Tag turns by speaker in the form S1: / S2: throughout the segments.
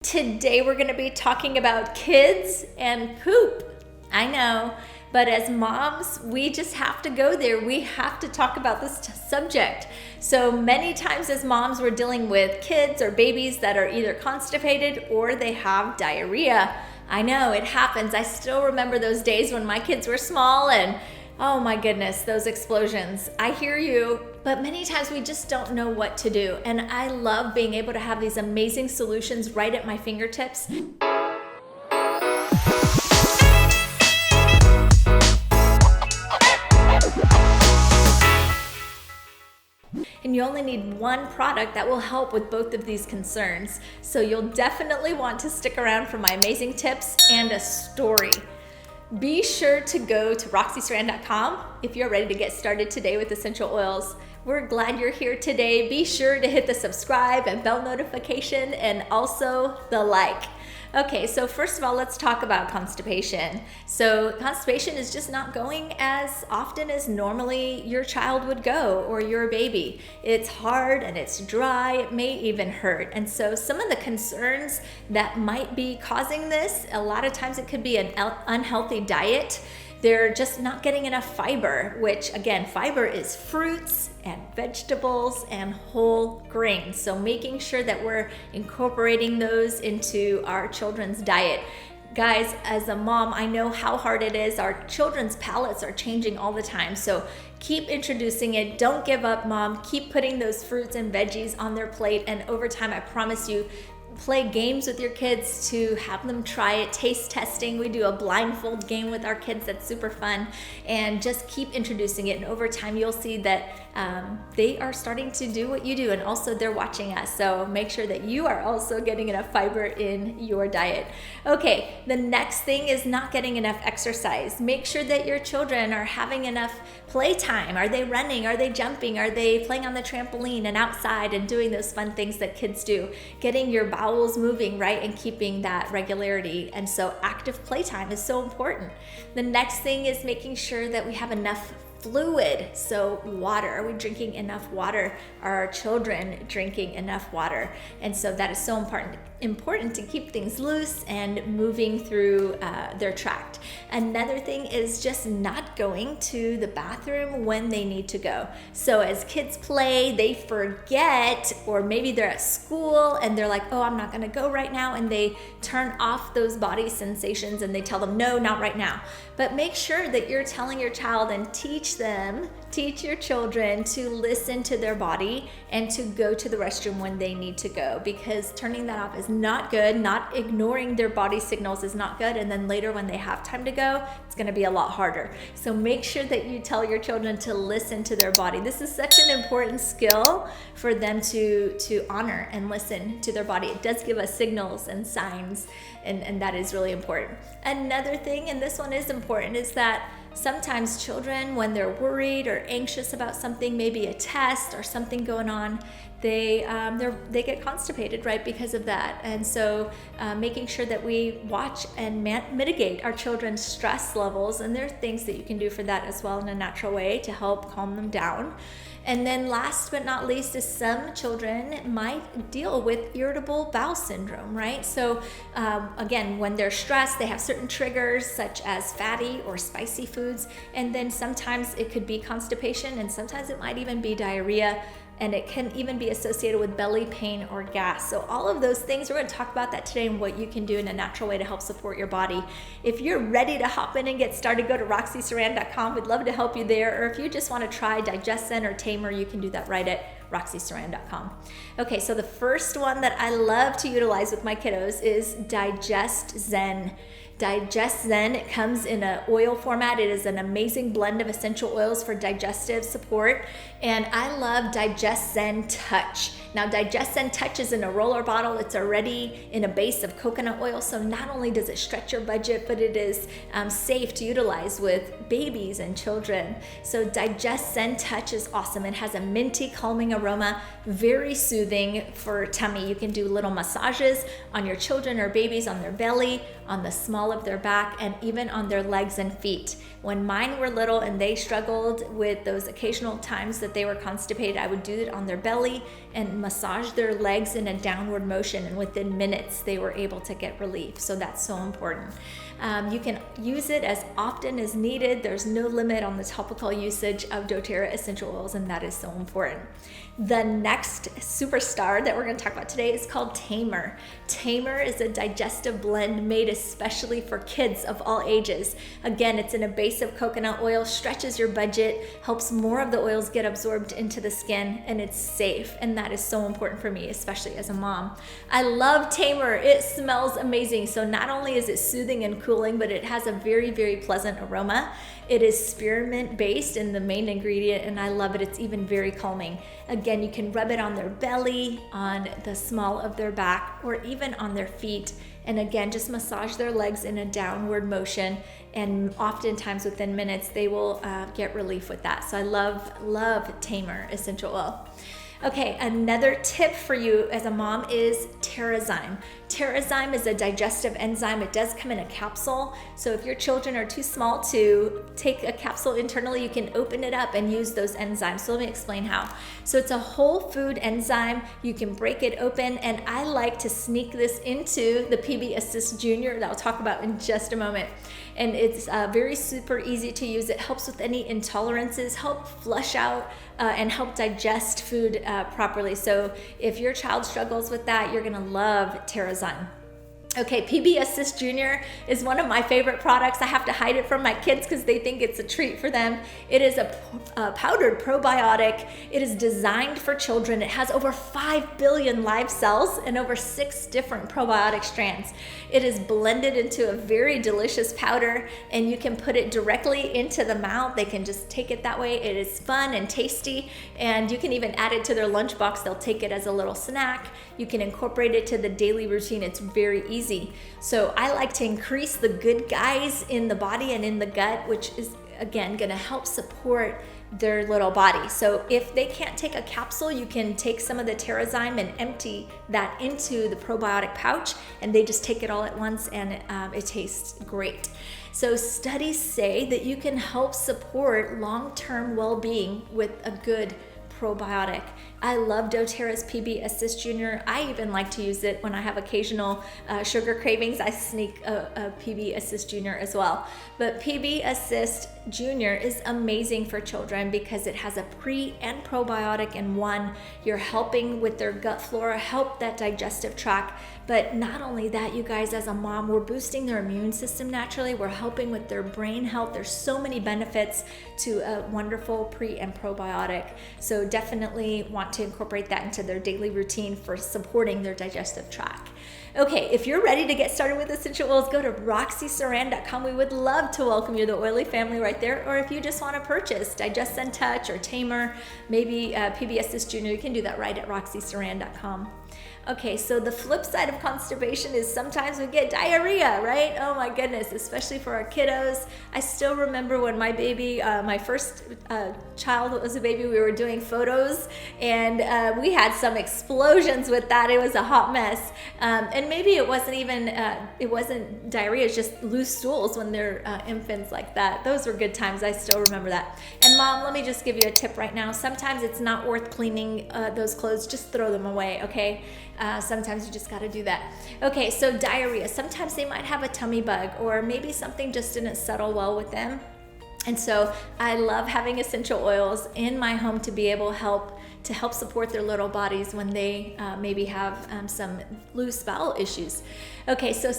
S1: Today we're going to be talking about kids and poop. I know, but as moms, we just have to go there. We have to talk about this subject. So many times as moms, we're dealing with kids or babies that are either constipated or they have diarrhea. I know, it happens. I still remember those days when my kids were small and oh my goodness, those explosions. I hear you, but many times we just don't know what to do. And I love being able to have these amazing solutions right at my fingertips. And you only need one product that will help with both of these concerns. So you'll definitely want to stick around for my amazing tips and a story. Be sure to go to roxysaran.com if you're ready to get started today with essential oils. We're glad you're here today. Be sure to hit the subscribe and bell notification and also the like. Okay, so first of all, let's talk about constipation. So constipation is just not going as often as normally your child would go or your baby. It's hard and it's dry, it may even hurt. And so some of the concerns that might be causing this, a lot of times it could be an unhealthy diet. They're just not getting enough fiber, which again, fiber is fruits and vegetables and whole grains. So making sure that we're incorporating those into our children's diet. Guys, as a mom, I know how hard it is. Our children's palates are changing all the time. So keep introducing it. Don't give up, mom. Keep putting those fruits and veggies on their plate. And over time, I promise you, play games with your kids to have them try it, taste testing. We do a blindfold game with our kids that's super fun, and just keep introducing it. And over time, you'll see that they are starting to do what you do, and also they're watching us. So make sure that you are also getting enough fiber in your diet. Okay, the next thing is not getting enough exercise. Make sure that your children are having enough playtime. Are they running? Are they jumping? Are they playing on the trampoline and outside and doing those fun things that kids do? Getting your bowels moving, right, and keeping that regularity. And so active playtime is so important. The next thing is making sure that we have enough fluid. So water, are we drinking enough water? Are our children drinking enough water? And so that is so important to keep things loose and moving through their tract. Another thing is just not going to the bathroom when they need to go. So as kids play, they forget, or maybe they're at school and they're like, oh, I'm not gonna go right now, and they turn off those body sensations and they tell them, no, not right now. But make sure that you're telling your child and teach your children to listen to their body and to go to the restroom when they need to go, because turning that off is not good. Not ignoring their body signals is not good. And then later when they have time to go, it's going to be a lot harder. So make sure that you tell your children to listen to their body. This is such an important skill for them to honor and listen to their body. It does give us signals and signs, and that is really important. Another thing, and this one is important, is that sometimes children, when they're worried or anxious about something, maybe a test or something going on, they get constipated, right, because of that. And so making sure that we watch and mitigate our children's stress levels, and there are things that you can do for that as well in a natural way to help calm them down. And then last but not least is some children might deal with irritable bowel syndrome, right? So again, when they're stressed, they have certain triggers such as fatty or spicy foods. And then sometimes it could be constipation, and sometimes it might even be diarrhea. And it can even be associated with belly pain or gas. So all of those things, we're going to talk about that today and what you can do in a natural way to help support your body. If you're ready to hop in and get started, go to roxysaran.com. We'd love to help you there. Or if you just want to try DigestZen or Tamer, you can do that right at roxysaran.com. Okay, so the first one that I love to utilize with my kiddos is DigestZen. DigestZen, it comes in an oil format. It is an amazing blend of essential oils for digestive support. And I love DigestZen Touch. Now, DigestZen Touch is in a roller bottle. It's already in a base of coconut oil. So not only does it stretch your budget, but it is safe to utilize with babies and children. So DigestZen Touch is awesome. It has a minty, calming aroma, very soothing for tummy. You can do little massages on your children or babies on their belly, on the small small of their back and even on their legs and feet. When mine were little and they struggled with those occasional times that they were constipated, I would do it on their belly and massage their legs in a downward motion, and within minutes they were able to get relief. So that's so important. You can use it as often as needed. There's no limit on the topical usage of doTERRA essential oils, and that is so important. The next superstar that we're going to talk about today is called Tamer. Tamer is a digestive blend made especially for kids of all ages. Again, it's in a base of coconut oil, stretches your budget, helps more of the oils get absorbed into the skin, and it's safe. And that is so important for me, especially as a mom. I love Tamer. It smells amazing. So not only is it soothing and cooling, but it has a very, very pleasant aroma. It is spearmint based in the main ingredient, and I love it. It's even very calming. Again, you can rub it on their belly, on the small of their back, or even on their feet. And again, just massage their legs in a downward motion, and oftentimes within minutes they will get relief with that. So I love Tamer essential oil. Okay, another tip for you as a mom is Terrazyme. Terrazyme is a digestive enzyme. It does come in a capsule. So if your children are too small to take a capsule internally, you can open it up and use those enzymes. So let me explain how. So it's a whole food enzyme. You can break it open, and I like to sneak this into the PB Assist Junior that I'll talk about in just a moment. And it's very super easy to use. It helps with any intolerances, help flush out and help digest food properly. So if your child struggles with that, you're gonna love Terrazyme. Okay, PB Assist Junior is one of my favorite products. I have to hide it from my kids because they think it's a treat for them. It is a powdered probiotic. It is designed for children. It has over 5 billion live cells and over 6 different probiotic strands. It is blended into a very delicious powder, and you can put it directly into the mouth. They can just take it that way. It is fun and tasty, and you can even add it to their lunchbox. They'll take it as a little snack. You can incorporate it to the daily routine. It's very easy. So I like to increase the good guys in the body and in the gut, which is again going to help support their little body. So if they can't take a capsule, you can take some of the Terrazyme and empty that into the probiotic pouch, and they just take it all at once, and it tastes great. So studies say that you can help support long-term well-being with a good probiotic. I love doTERRA's PB Assist Junior. I even like to use it when I have occasional sugar cravings. I sneak a PB Assist Junior as well. But PB Assist Junior is amazing for children because it has a pre and probiotic in one. You're helping with their gut flora, help that digestive tract. But not only that, you guys, as a mom, we're boosting their immune system naturally. We're helping with their brain health. There's so many benefits to a wonderful pre and probiotic. So definitely want to incorporate that into their daily routine for supporting their digestive tract. Okay, if you're ready to get started with essential oils, go to roxysaran.com. We would love to welcome you to the Oily family right there. Or if you just want to purchase Digest and Touch or Tamer, maybe PB Assist Junior, you can do that right at roxysaran.com. Okay, so the flip side of constipation is sometimes we get diarrhea, right? Oh my goodness, especially for our kiddos. I still remember when my baby, my first child was a baby, we were doing photos, and we had some explosions with that. It was a hot mess. And maybe it wasn't even, it wasn't diarrhea, it's just loose stools when they're infants like that. Those were good times. I still remember that. And mom, let me just give you a tip right now. Sometimes it's not worth cleaning those clothes. Just throw them away, okay? Sometimes you just got to do that. Okay, so diarrhea. Sometimes they might have a tummy bug, or maybe something just didn't settle well with them. And so I love having essential oils in my home to be able to help support their little bodies when they maybe have some loose bowel issues. Okay, so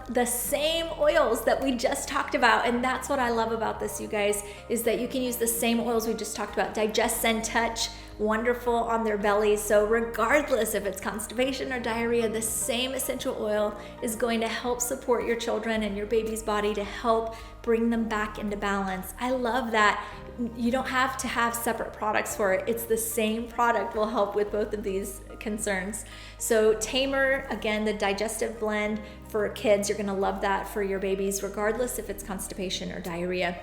S1: the same oils that we just talked about, and that's what I love about this, you guys, is that you can use the same oils we just talked about. Digest and Touch, wonderful on their bellies. So regardless if it's constipation or diarrhea, the same essential oil is going to help support your children and your baby's body to help bring them back into balance. I love that. You don't have to have separate products for it. It's the same product will help with both of these concerns. So Tamer, again, the digestive blend for kids. You're gonna love that for your babies, regardless if it's constipation or diarrhea.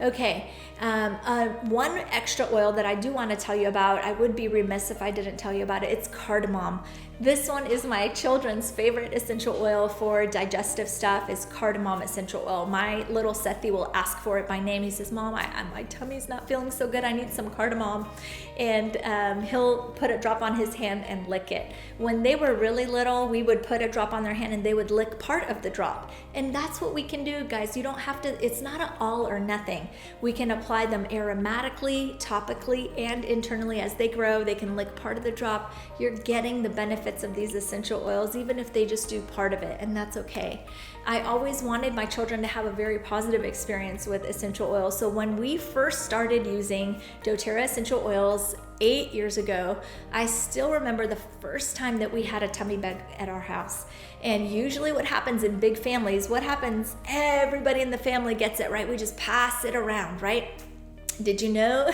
S1: Okay, one extra oil that I do want to tell you about, I would be remiss if I didn't tell you about it. It's cardamom. This one is my children's favorite essential oil for digestive stuff, is Cardamom Essential Oil. My little Sethi will ask for it by name. He says, Mom, my tummy's not feeling so good. I need some cardamom. And he'll put a drop on his hand and lick it. When they were really little, we would put a drop on their hand and they would lick part of the drop. And that's what we can do, guys. You don't have to, it's not an all or nothing. We can apply them aromatically, topically, and internally as they grow. They can lick part of the drop. You're getting the benefits of these essential oils, even if they just do part of it, and that's okay. I always wanted my children to have a very positive experience with essential oils. So when we first started using doTERRA essential oils 8 years ago, I still remember the first time that we had a tummy bug at our house. And usually what happens in big families, everybody in the family gets it, right? We just pass it around, right? Did you know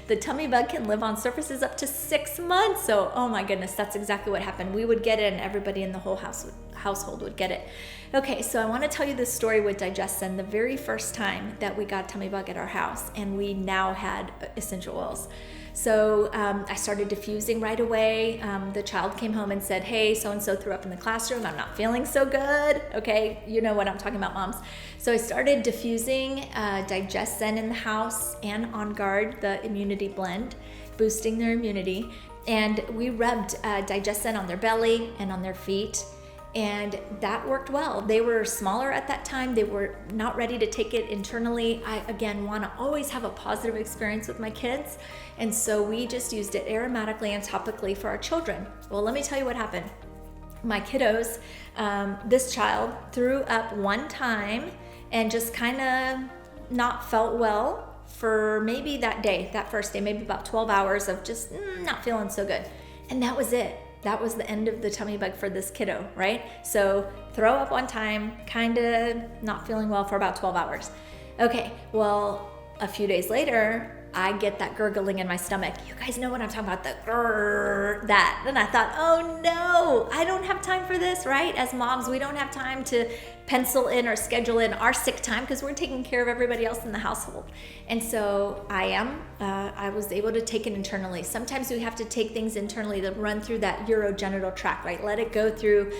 S1: the tummy bug can live on surfaces up to 6 months? So, oh my goodness, that's exactly what happened. We would get it and everybody in the whole household would get it. Okay, so I want to tell you this story with Digestin, the very first time that we got tummy bug at our house and we now had essential oils. So I started diffusing right away. The child came home and said, hey, so-and-so threw up in the classroom. I'm not feeling so good. Okay, you know what I'm talking about, moms. So I started diffusing Digestin in the house and On Guard, the immunity blend, boosting their immunity. And we rubbed Digestin on their belly and on their feet. And that worked well. They were smaller at that time. They were not ready to take it internally. I, again, want to always have a positive experience with my kids. And so we just used it aromatically and topically for our children. Well, let me tell you what happened. My kiddos, this child threw up one time and just kind of not felt well for maybe that first day, maybe about 12 hours of just not feeling so good. And that was it. That was the end of the tummy bug for this kiddo, right? So throw up one time, kind of not feeling well for about 12 hours. Okay, well, a few days later, I get that gurgling in my stomach. You guys know what I'm talking about, that. And I thought, oh no, I don't have time for this, right? As moms, we don't have time to pencil in or schedule in our sick time because we're taking care of everybody else in the household. And so I was able to take it internally. Sometimes we have to take things internally that run through that urogenital tract, right? Let it go through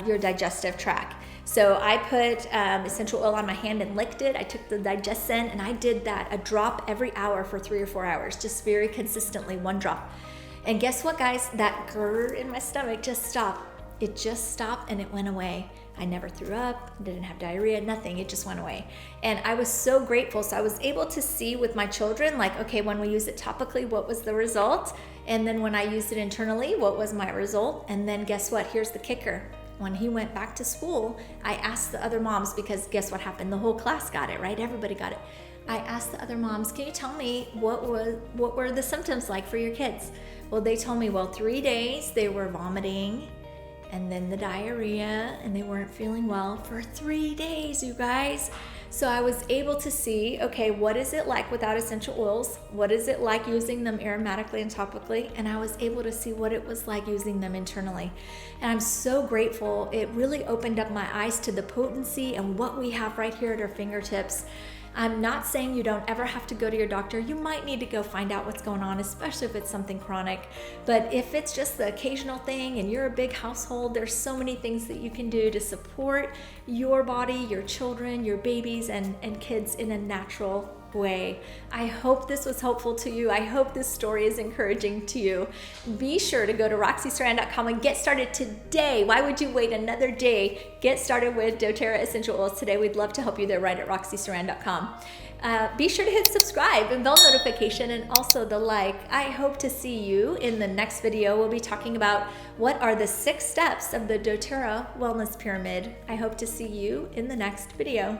S1: your digestive tract. So I put essential oil on my hand and licked it. I took the Digestin and I did that, a drop every hour for 3 or 4 hours, just very consistently, one drop. And guess what, guys? That grrr in my stomach just stopped. It just stopped and it went away. I never threw up, didn't have diarrhea, nothing. It just went away. And I was so grateful. So I was able to see with my children, like, okay, when we use it topically, what was the result? And then when I used it internally, what was my result? And then guess what? Here's the kicker. When he went back to school, I asked the other moms, because guess what happened? The whole class got it, right? Everybody got it. I asked the other moms, can you tell me what were the symptoms like for your kids? Well, they told me, 3 days they were vomiting, and then the diarrhea, and they weren't feeling well for 3 days, you guys. So I was able to see, okay, what is it like without essential oils? What is it like using them aromatically and topically? And I was able to see what it was like using them internally. And I'm so grateful. It really opened up my eyes to the potency and what we have right here at our fingertips. I'm not saying you don't ever have to go to your doctor. You might need to go find out what's going on, especially if it's something chronic. But if it's just the occasional thing and you're a big household, there's so many things that you can do to support your body, your children, your babies, and kids in a natural way. I hope this was helpful to you. I hope this story is encouraging to you. Be sure to go to roxysaran.com and get started today. Why would you wait another day? Get started with doTERRA Essential Oils today. We'd love to help you there right at roxysaran.com. Be sure to hit subscribe and bell notification and also the like. I hope to see you in the next video. We'll be talking about what are the 6 steps of the doTERRA Wellness Pyramid. I hope to see you in the next video.